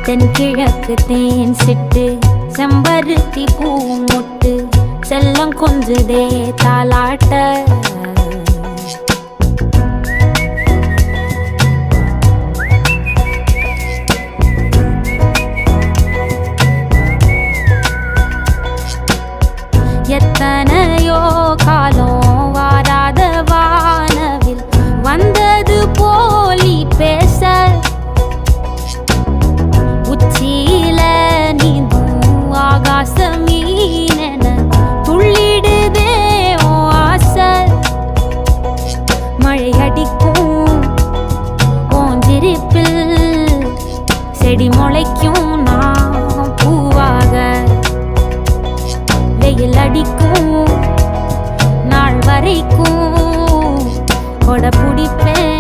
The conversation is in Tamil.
தென்கிழக்கு தேன் சிட்டு செம்பருத்தி பூ முட்டு செல்லம் கொஞ்சுதே தாலாட்ட எத்தனையோ காலம் வாராத வானவில் வந்தது போலி பேச உச்சியில நீந்தும் ஆகாச மீனென துள்ளிடுதே ஓ ஆசை மழை அடிக்கும் ஓஞ்சிருப்பில் செடி முளைக்கும் நான் பூவாக வெயில் அடிக்கும் நாள் வரைக்கும் கொடை பிடிப்பேன்